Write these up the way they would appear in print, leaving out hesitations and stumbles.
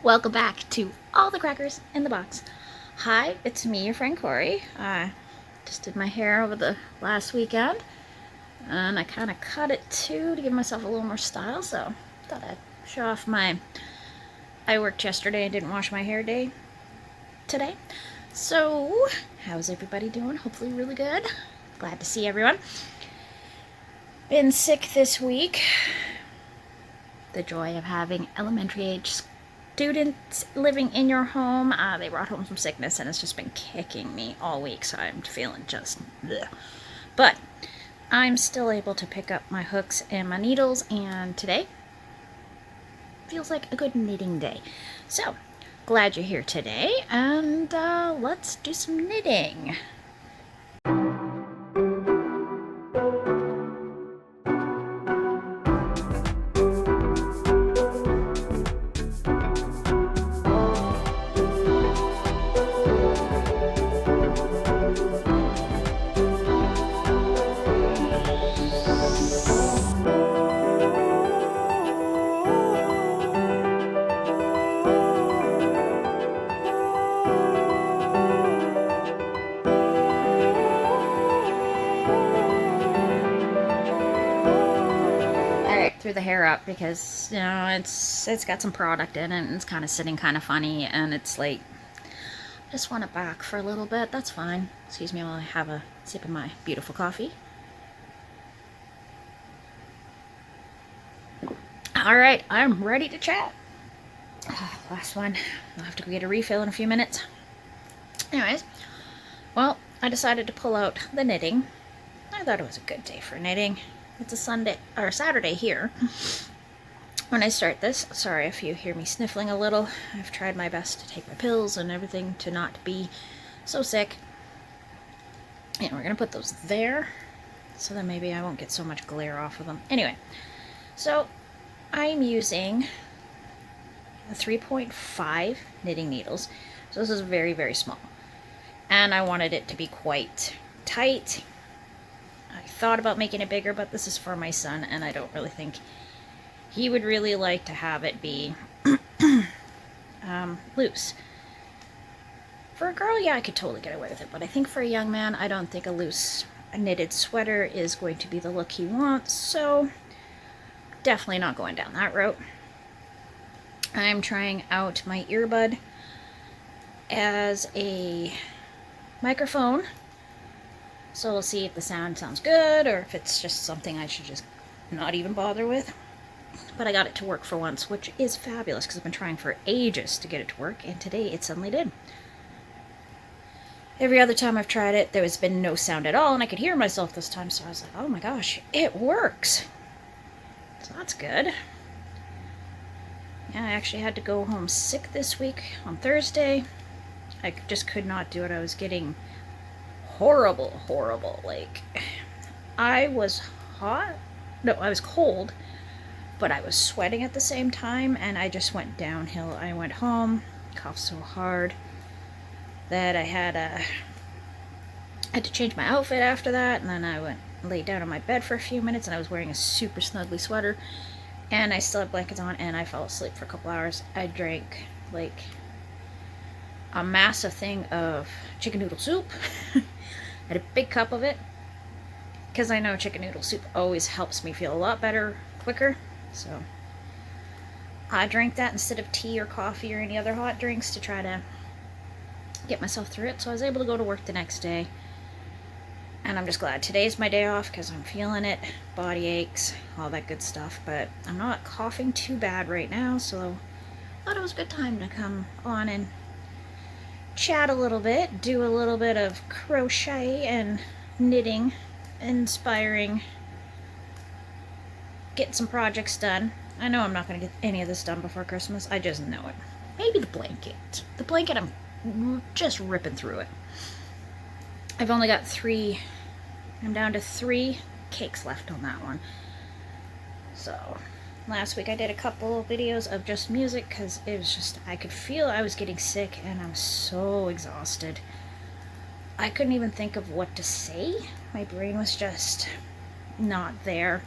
Welcome back to All the Crackers in the Box. Hi, it's me, your friend Corey. I just did my hair over the last weekend, and I kind of cut it too to give myself a little more style, so thought I'd show off my I worked yesterday and didn't wash my hair day today. So, how's everybody doing? Hopefully really good. Glad to see everyone. Been sick this week. The joy of having elementary age students living in your home. They brought home some sickness and it's just been kicking me all week, so I'm feeling just bleh. But I'm still able to pick up my hooks and my needles, and today feels like a good knitting day. So glad you're here today, and let's do some knitting. Threw the hair up because it's got some product in it and it's kind of sitting kind of funny, and it's like I just want it back for a little bit. That's fine. Excuse me while I have a sip of my beautiful coffee. All right, I'm ready to chat. Last one. I'll have to go get a refill in a few minutes. Anyways, well, I decided to pull out the knitting. I thought it was a good day for knitting. It's a Sunday or Saturday here when I start this. Sorry if you hear me sniffling a little. I've tried my best to take my pills and everything to not be so sick. And we're gonna put those there so that maybe I won't get so much glare off of them. Anyway, so I'm using a 3.5 knitting needles. So this is very, very small. And I wanted it to be quite tight. I thought about making it bigger, but this is for my son, and I don't really think he would really like to have it be loose. For a girl, yeah, I could totally get away with it, but I think for a young man, I don't think a loose knitted sweater is going to be the look he wants, so definitely not going down that route. I'm trying out my earbud as a microphone. So we'll see if the sound sounds good or if it's just something I should just not even bother with. But I got it to work for once, which is fabulous because I've been trying for ages to get it to work, and today it suddenly did. Every other time I've tried it, there has been no sound at all, and I could hear myself this time, so I was like, oh my gosh, it works. So that's good. Yeah, I actually had to go home sick this week on Thursday. I just could not do it. I was getting horrible. Like, I was hot. No, I was cold, but I was sweating at the same time, and I just went downhill. I went home, coughed so hard that I had to change my outfit after that, and then I went laid down on my bed for a few minutes, and I was wearing a super snuggly sweater, and I still had blankets on, and I fell asleep for a couple hours. I drank like a massive thing of chicken noodle soup. I had a big cup of it because I know chicken noodle soup always helps me feel a lot better quicker, so I drank that instead of tea or coffee or any other hot drinks to try to get myself through it. So I was able to go to work the next day, and I'm just glad today's my day off because I'm feeling it. Body aches, all that good stuff, but I'm not coughing too bad right now, so I thought it was a good time to come on and chat a little bit, do a little bit of crochet and knitting, inspiring, get some projects done. I know I'm not going to get any of this done before Christmas. I just know it. Maybe the blanket. The blanket, I'm just ripping through it. I've only got 3. I'm down to 3 cakes left on that one. So last week I did a couple videos of just music because it was just, I could feel I was getting sick and I was so exhausted. I couldn't even think of what to say. My brain was just not there.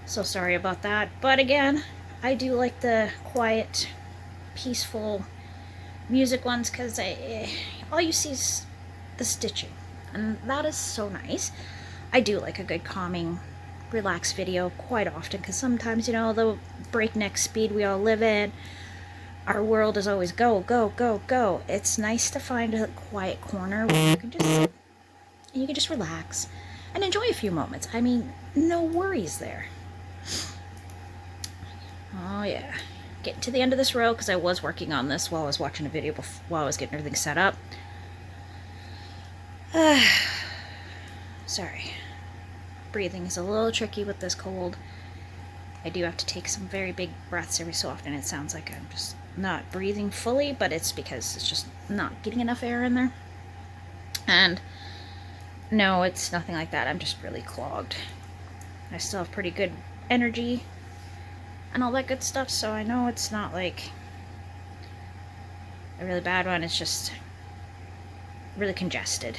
So sorry about that. But again, I do like the quiet peaceful music ones, because all you see is the stitching, and that is so nice. I do like a good calming, relaxed video quite often, because sometimes, the breakneck speed we all live in, our world is always go, go, go, go. It's nice to find a quiet corner where you can just sit and you can just relax and enjoy a few moments. I mean, no worries there. Oh yeah. Getting to the end of this row, because I was working on this while I was watching a video while I was getting everything set up. Sorry. Breathing is a little tricky with this cold. I do have to take some very big breaths every so often. It sounds like I'm just not breathing fully, but it's because it's just not getting enough air in there. And no, it's nothing like that. I'm just really clogged. I still have pretty good energy and all that good stuff, so I know it's not like a really bad one. It's just really congested.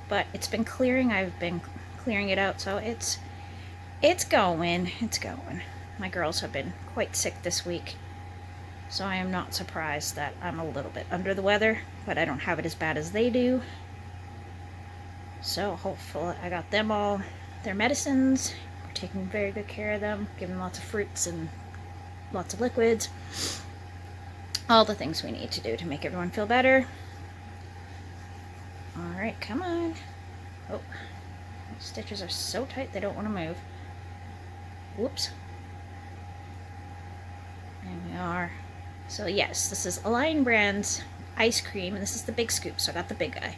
But it's been clearing. I've been clearing it out, so it's going. It's going. My girls have been quite sick this week, so I am not surprised that I'm a little bit under the weather, but I don't have it as bad as they do. So hopefully I got them all their medicines. We're taking very good care of them, giving them lots of fruits and lots of liquids. All the things we need to do to make everyone feel better. Alright, come on. Oh, the stitches are so tight they don't want to move. Whoops. And we are. So yes, this is Align Brands ice cream, and this is the big scoop, so I got the big guy.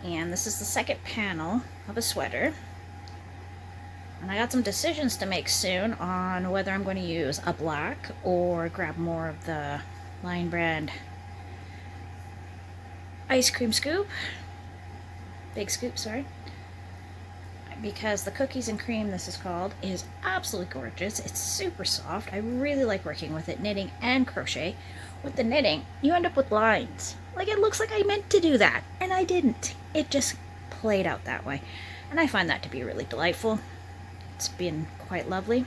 And this is the second panel of a sweater. And I got some decisions to make soon on whether I'm going to use a black or grab more of the Align Brand ice cream scoop. Big scoop, sorry. Because the cookies and cream, this is called, is absolutely gorgeous. It's super soft. I really like working with it, knitting and crochet. With the knitting, you end up with lines. Like, it looks like I meant to do that, and I didn't. It just played out that way. And I find that to be really delightful. It's been quite lovely.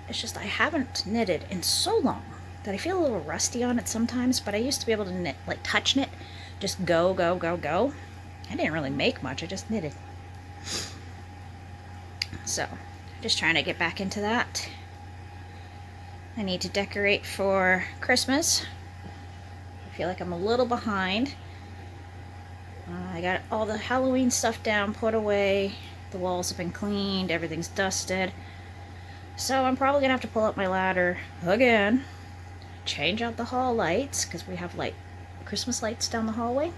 It's just I haven't knitted in so long that I feel a little rusty on it sometimes, but I used to be able to knit, like touch knit, just go, go, go, go. I didn't really make much, I just knitted. So, just trying to get back into that. I need to decorate for Christmas. I feel like I'm a little behind. I got all the Halloween stuff down, put away. The walls have been cleaned, everything's dusted. So I'm probably gonna have to pull up my ladder again, change out the hall lights, because we have Christmas lights down the hallway.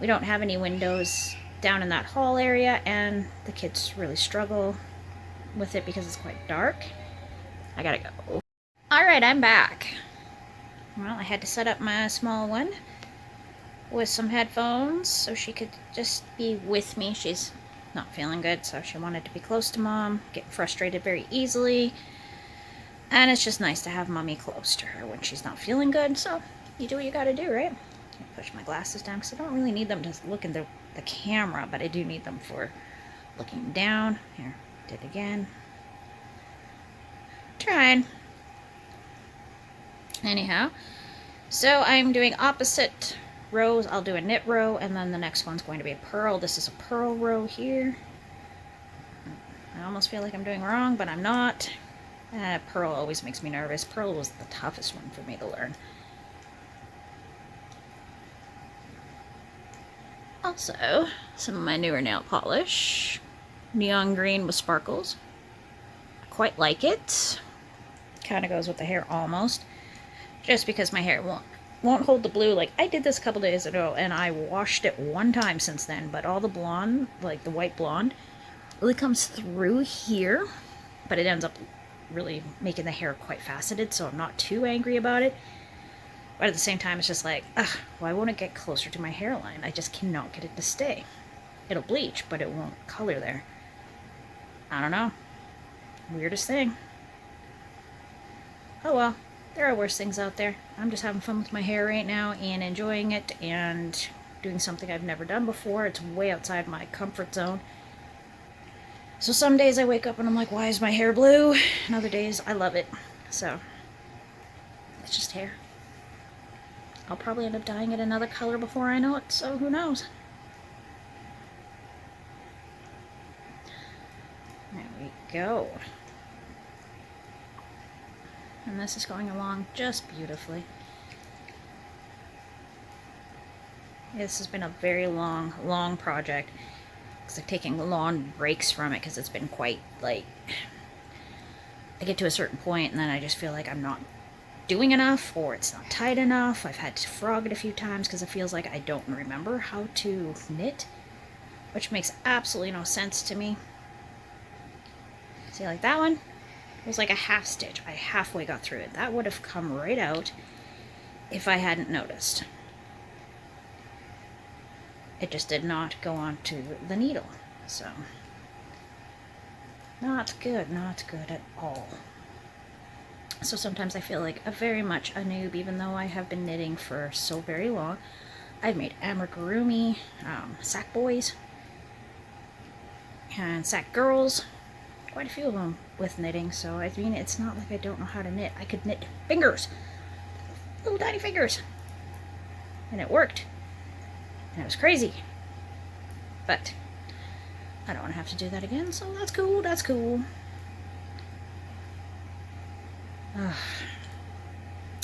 We don't have any windows down in that hall area, and the kids really struggle with it because it's quite dark. I gotta go. Alright, I'm back. Well, I had to set up my small one with some headphones so she could just be with me. She's not feeling good, so she wanted to be close to Mom, get frustrated very easily, and it's just nice to have Mommy close to her when she's not feeling good. So you do what you gotta do, right? I push my glasses down because I don't really need them to look in the camera, but I do need them for looking down. Here, did it again. Trying. Anyhow, so I'm doing opposite rows. I'll do a knit row, and then the next one's going to be a purl. This is a purl row here. I almost feel like I'm doing wrong, but I'm not. Purl always makes me nervous. Purl was the toughest one for me to learn. Also, some of my newer nail polish. Neon green with sparkles. I quite like it. Kind of goes with the hair almost. Just because my hair won't hold the blue. Like, I did this a couple days ago, and I washed it one time since then, but all the blonde, like the white blonde, really comes through here, but it ends up really making the hair quite faceted, so I'm not too angry about it. But at the same time, it's just like, ugh, why won't it get closer to my hairline? I just cannot get it to stay. It'll bleach, but it won't color there. I don't know. Weirdest thing. Oh well, there are worse things out there. I'm just having fun with my hair right now and enjoying it and doing something I've never done before. It's way outside my comfort zone. So some days I wake up and I'm like, why is my hair blue? And other days I love it. So it's just hair. I'll probably end up dyeing it another color before I know it, so who knows? There we go. And this is going along just beautifully. This has been a very long project. Because I'm taking long breaks from it because it's been quite, like, I get to a certain point and then I just feel like I'm not doing enough or it's not tight enough. I've had to frog it a few times because it feels like I don't remember how to knit, which makes absolutely no sense to me. See, like that one? It was like a half stitch. I halfway got through it. That would have come right out if I hadn't noticed. It just did not go onto the needle. So, not good at all. So sometimes I feel like very much a noob, even though I have been knitting for so very long. I've made amigurumi, sack boys, and sack girls. Quite a few of them with knitting, so I mean, it's not like I don't know how to knit. I could knit fingers, little tiny fingers, and it worked, and it was crazy, but I don't want to have to do that again, so that's cool, that's cool.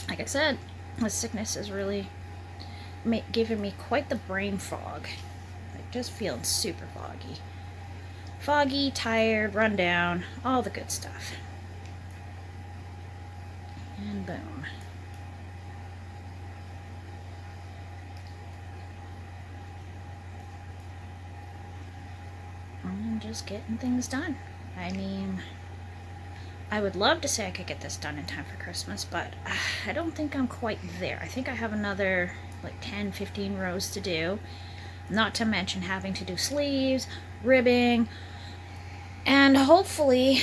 Like I said, this sickness is really giving me quite the brain fog, like just feeling super foggy, tired, run down, all the good stuff. And boom. I'm just getting things done. I mean, I would love to say I could get this done in time for Christmas, but I don't think I'm quite there. I think I have another like 10-15 rows to do, not to mention having to do sleeves, ribbing, and hopefully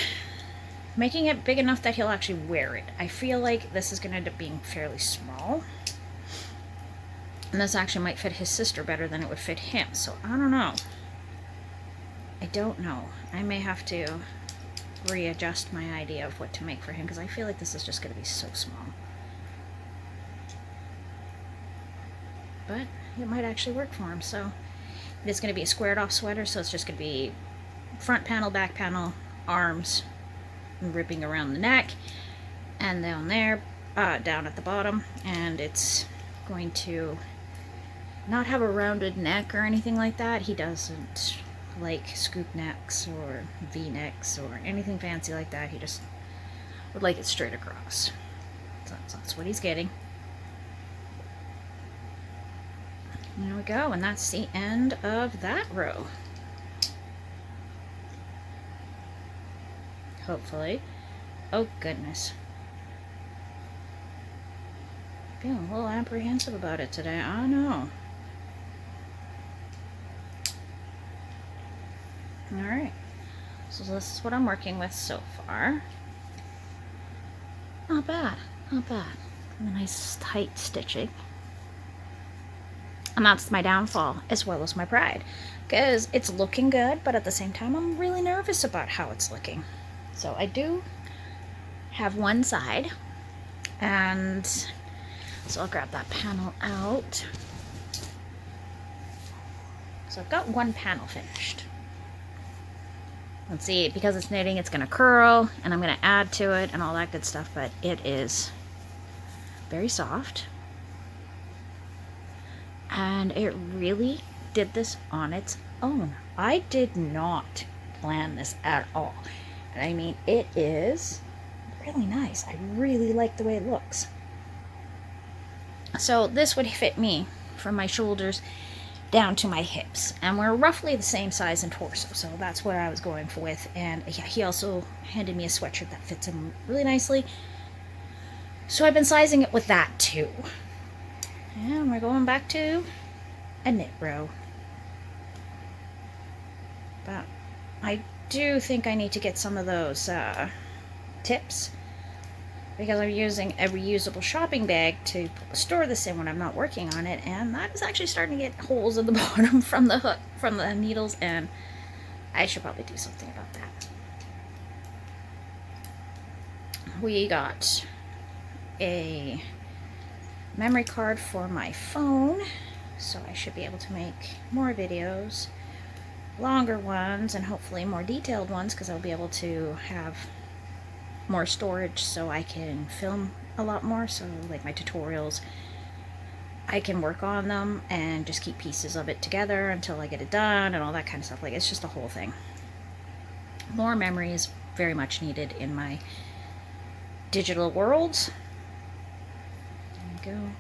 making it big enough that he'll actually wear it. I feel like this is going to end up being fairly small. And this actually might fit his sister better than it would fit him. So I don't know. I don't know. I may have to readjust my idea of what to make for him because I feel like this is just going to be so small. But it might actually work for him. So it's going to be a squared off sweater. So it's just going to be front panel, back panel, arms, and ribbing around the neck, and down there, down at the bottom, and it's going to not have a rounded neck or anything like that. He doesn't like scoop necks or V-necks or anything fancy like that. He just would like it straight across. So that's what he's getting. There we go, and that's the end of that row. Hopefully. Oh goodness. Feeling a little apprehensive about it today. I know. Alright. So this is what I'm working with so far. Not bad. Not bad. Nice tight stitching. And that's my downfall as well as my pride. Because it's looking good, but at the same time I'm really nervous about how it's looking. So I do have one side, and so I'll grab that panel out. So I've got one panel finished. Let's see, because it's knitting, it's going to curl, and I'm going to add to it and all that good stuff, but it is very soft. And it really did this on its own. I did not plan this at all. I mean, it is really nice. I really like the way it looks. So this would fit me from my shoulders down to my hips. And we're roughly the same size in torso. So that's what I was going for with. And yeah, he also handed me a sweatshirt that fits him really nicely. So I've been sizing it with that too. And we're going back to a knit row. But I do think I need to get some of those tips because I'm using a reusable shopping bag to store this in when I'm not working on it, and that is actually starting to get holes in the bottom from the hook, from the needles, and I should probably do something about that. We got a memory card for my phone, so I should be able to make more videos, longer ones, and hopefully more detailed ones, because I'll be able to have more storage so I can film a lot more. So like my tutorials, I can work on them and just keep pieces of it together until I get it done and all that kind of stuff. Like, it's just a whole thing. More memory is very much needed in my digital worlds. There we go.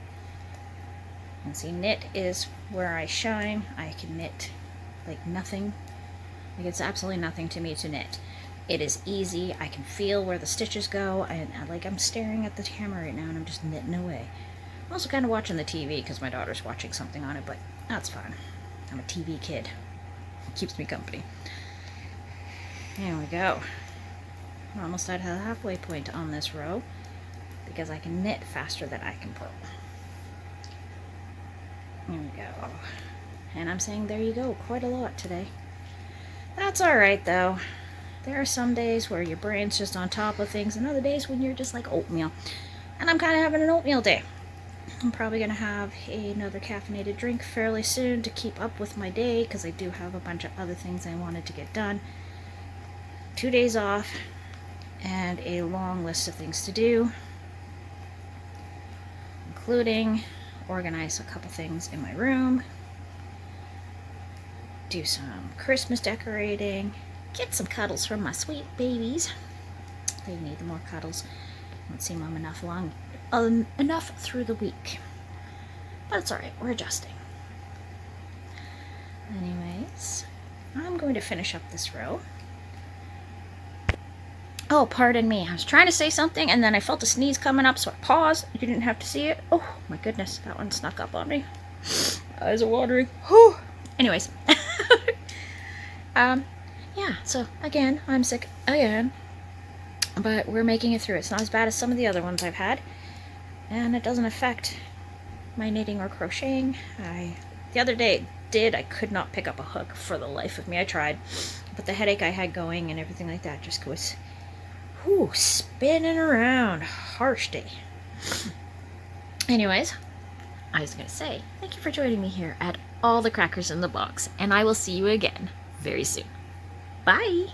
And see, knit is where I shine. I can knit like nothing. Like, it's absolutely nothing to me to knit. It is easy. I can feel where the stitches go, and like, I'm staring at the camera right now and I'm just knitting away. I'm also kind of watching the TV because my daughter's watching something on it, but that's fine. I'm a TV kid. It keeps me company. There we go. We're almost at the halfway point on this row because I can knit faster than I can pull. There we go. And I'm saying there you go quite a lot today. That's alright though. There are some days where your brain's just on top of things, and other days when you're just like oatmeal. And I'm kind of having an oatmeal day. I'm probably going to have another caffeinated drink fairly soon to keep up with my day, because I do have a bunch of other things I wanted to get done. 2 days off and a long list of things to do, including organize a couple things in my room, do some Christmas decorating, get some cuddles from my sweet babies. They need more cuddles. I don't see them enough through the week, but it's alright, we're adjusting. Anyways, I'm going to finish up this row. Oh, pardon me, I was trying to say something and then I felt a sneeze coming up, so I paused. You didn't have to see it. Oh my goodness, that one snuck up on me. Eyes are watering. Whew. Anyways. Yeah, so again, I'm sick again, but we're making it through. It's not as bad as some of the other ones I've had, and it doesn't affect my knitting or crocheting. The other day it did. I could not pick up a hook for the life of me. I tried, but the headache I had going and everything like that just was spinning around. Harsh day. Anyways, I was gonna say thank you for joining me here at All the Crackers in the Box, and I will see you again very soon. Bye!